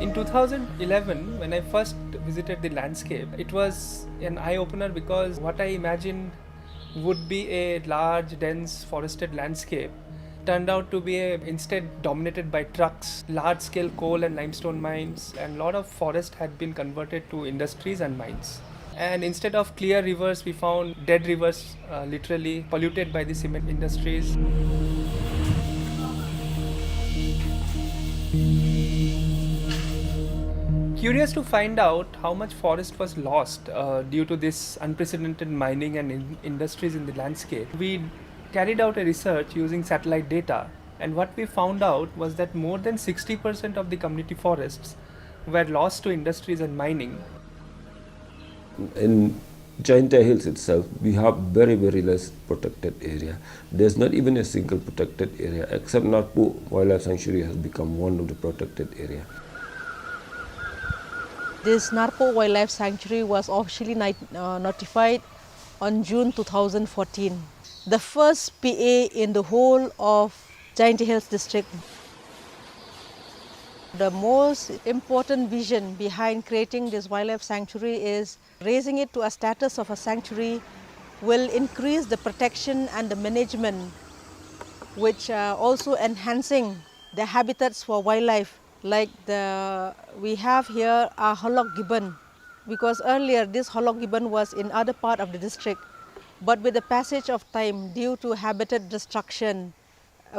In 2011, when I first visited the landscape, it was an eye-opener because what I imagined would be a large, dense, forested landscape turned out to be instead dominated by trucks, large-scale coal and limestone mines, and a lot of forest had been converted to industries and mines. And instead of clear rivers, we found dead rivers, literally polluted by the cement industries. Curious to find out how much forest was lost due to this unprecedented mining and industries in the landscape, we carried out a research using satellite data, and what we found out was that more than 60% of the community forests were lost to industries and mining. In Jaintia Hills itself, we have very, very less protected area. There's not even a single protected area, except Narpuh Wildlife Sanctuary has become one of the protected area. This Narpuh Wildlife Sanctuary was officially notified on June 2014. The first PA in the whole of Jaintia Hills district. The most important vision behind creating this wildlife sanctuary is raising it to a status of a sanctuary will increase the protection and the management, which are also enhancing the habitats for wildlife. Like we have here a hollock gibbon, because earlier this hollock gibbon was in other part of the district, but with the passage of time due to habitat destruction,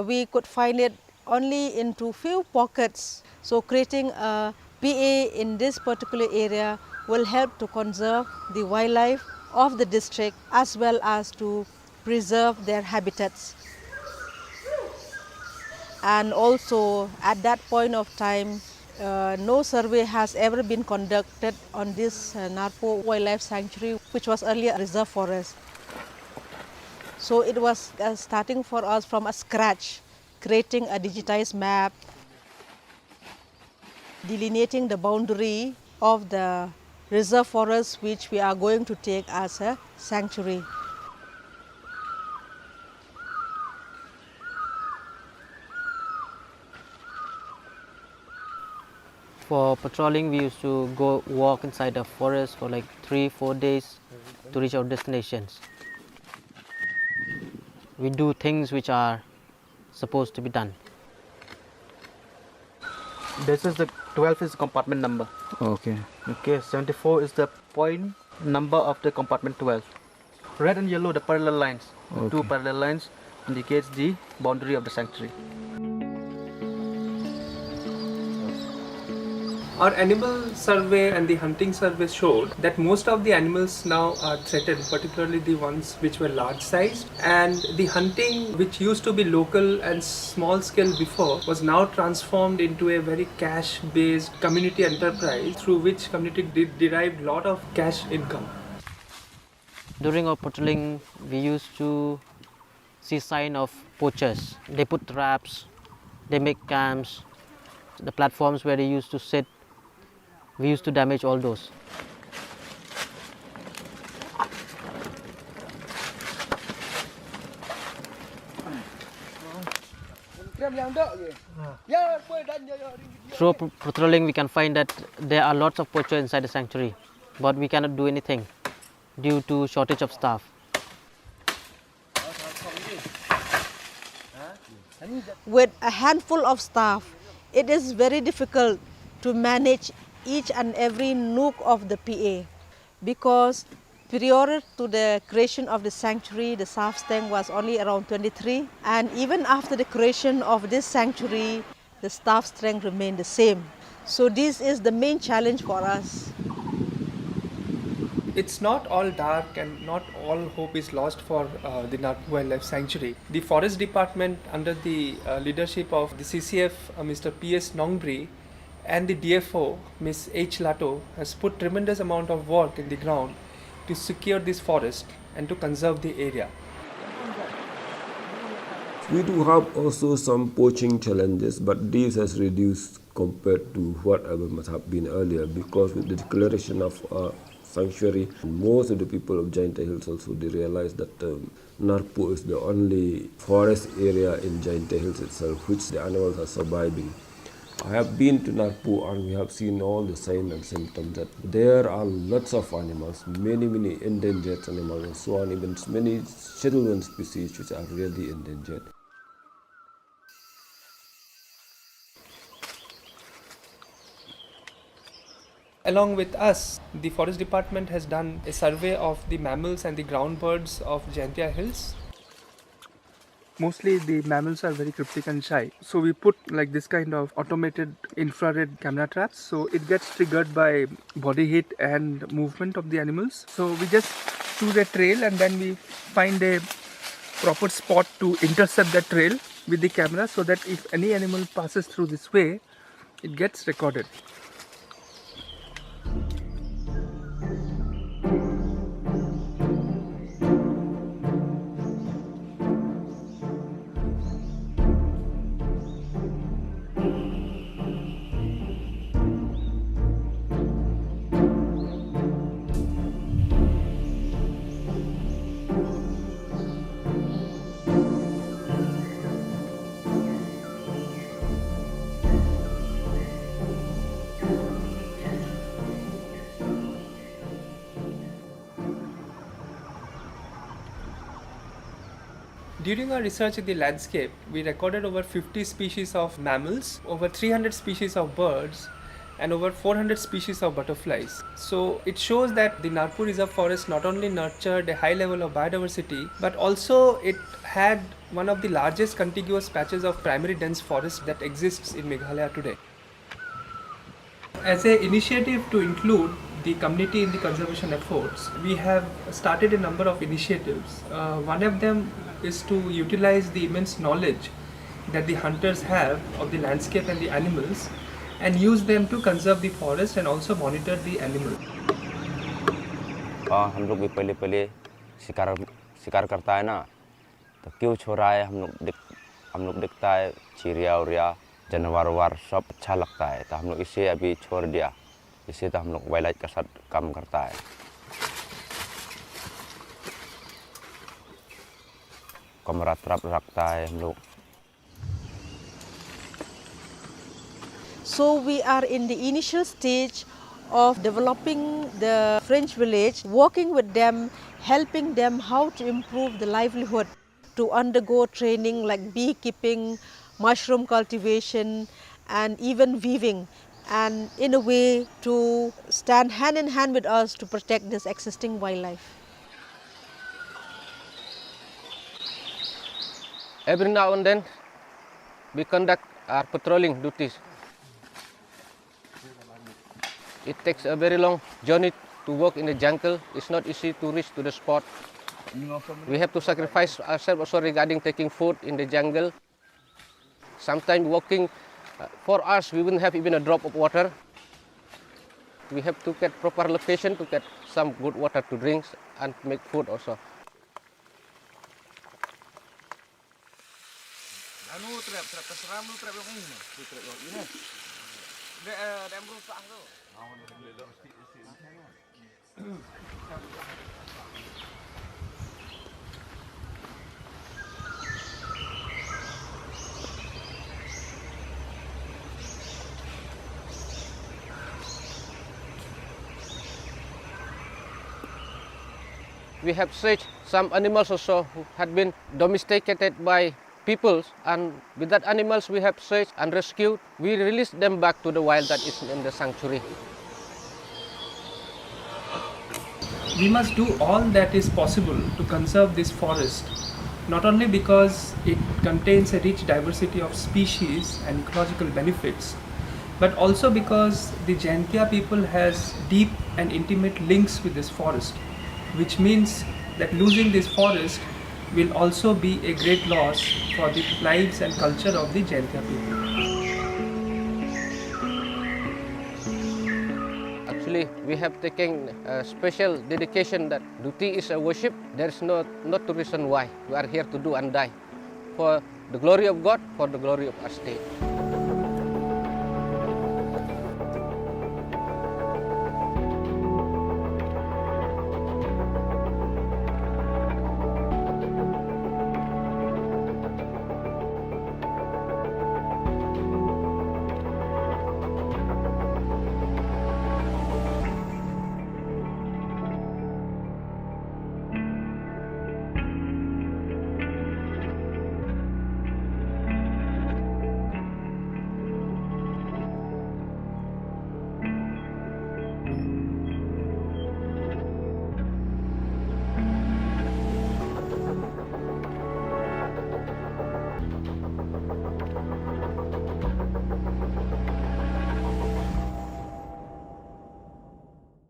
we could find it only into few pockets. So creating a PA in this particular area will help to conserve the wildlife of the district as well as to preserve their habitats. And also at that point of time, no survey has ever been conducted on this Narpuh Wildlife Sanctuary, which was earlier a reserve forest. So it was starting for us from a scratch, creating a digitized map, delineating the boundary of the reserve forest which we are going to take as a sanctuary. For patrolling, we used to go walk inside the forest for like 3-4 days to reach our destinations. We do things which are supposed to be done. This is the 12 is compartment number. Okay. Okay, 74 is the point number of the compartment 12. Red and yellow, the parallel lines. The two parallel lines indicates the boundary of the sanctuary. Our animal survey and the hunting survey showed that most of the animals now are threatened, particularly the ones which were large sized, and the hunting which used to be local and small scale before was now transformed into a very cash based community enterprise through which community derived a lot of cash income. During our patrolling, we used to see sign of poachers. They put traps, they make camps, the platforms where they used to sit, we used to damage all those. Through patrolling, we can find that there are lots of poachers inside the sanctuary, but we cannot do anything due to shortage of staff. With a handful of staff, it is very difficult to manage each and every nook of the PA because prior to the creation of the sanctuary, the staff strength was only around 23, and even after the creation of this sanctuary, the staff strength remained the same. So this is the main challenge for us. It's not all dark and not all hope is lost for the Narpuh Wildlife Sanctuary. The Forest Department, under the leadership of the CCF, Mr. P.S. Nongbre, and the DFO, Ms. H. Lato, has put tremendous amount of work in the ground to secure this forest and to conserve the area. We do have also some poaching challenges, but these has reduced compared to whatever must have been earlier, because with the declaration of sanctuary, most of the people of Jainta Hills also they realize that Narpuh is the only forest area in Jainta Hills itself which the animals are surviving. I have been to Narpuh and we have seen all the signs and symptoms that there are lots of animals, many endangered animals and so on, even many scheduled species which are really endangered. Along with us, the Forest Department has done a survey of the mammals and the ground birds of Jaintia Hills. Mostly the mammals are very cryptic and shy. So we put like this kind of automated infrared camera traps. So it gets triggered by body heat and movement of the animals. So we just choose a trail and then we find a proper spot to intercept the trail with the camera so that if any animal passes through this way, it gets recorded. During our research in the landscape, we recorded over 50 species of mammals, over 300 species of birds, and over 400 species of butterflies. So it shows that the Narpuh Reserve Forest not only nurtured a high level of biodiversity, but also it had one of the largest contiguous patches of primary dense forest that exists in Meghalaya today. As an initiative to include the community in the conservation efforts, we have started a number of initiatives. One of them is to utilize the immense knowledge that the hunters have of the landscape and the animals and use them to conserve the forest and also monitor the animal. हम लोग भी पहले शिकार करता है ना, तो क्यों छोड़ा है हम लोग देखता है चिड़िया उड़िया जानवर सब अच्छा लगता है, तो हम लोग इसे अभी छोड़ दिया। इसे तो हम लोग वाइल्ड लाइफ के साथ काम करता है। कमरा तरफ रखता है हम लोग। So we are in the initial stage of developing the French village, working with them, helping them how to improve the livelihood, to undergo training like beekeeping, mushroom cultivation, and even weaving, and in a way to stand hand in hand with us to protect this existing wildlife. Every now and then, we conduct our patrolling duties. It takes a very long journey to walk in the jungle. It's not easy to reach to the spot. We have to sacrifice ourselves also regarding taking food in the jungle. Sometimes walking for us, we wouldn't have even a drop of water. We have to get proper location to get some good water to drink and make food also. We have searched some animals also who had been domesticated by peoples, and with that animals we have searched and rescued, we release them back to the wild that is in the sanctuary. We must do all that is possible to conserve this forest, not only because it contains a rich diversity of species and ecological benefits, but also because the Jaintia people has deep and intimate links with this forest, which means that losing this forest will also be a great loss for the lives and culture of the Jaintia people. Actually, we have taken a special dedication that duty is a worship. There is not a reason why we are here to do and die for the glory of God, for the glory of our state.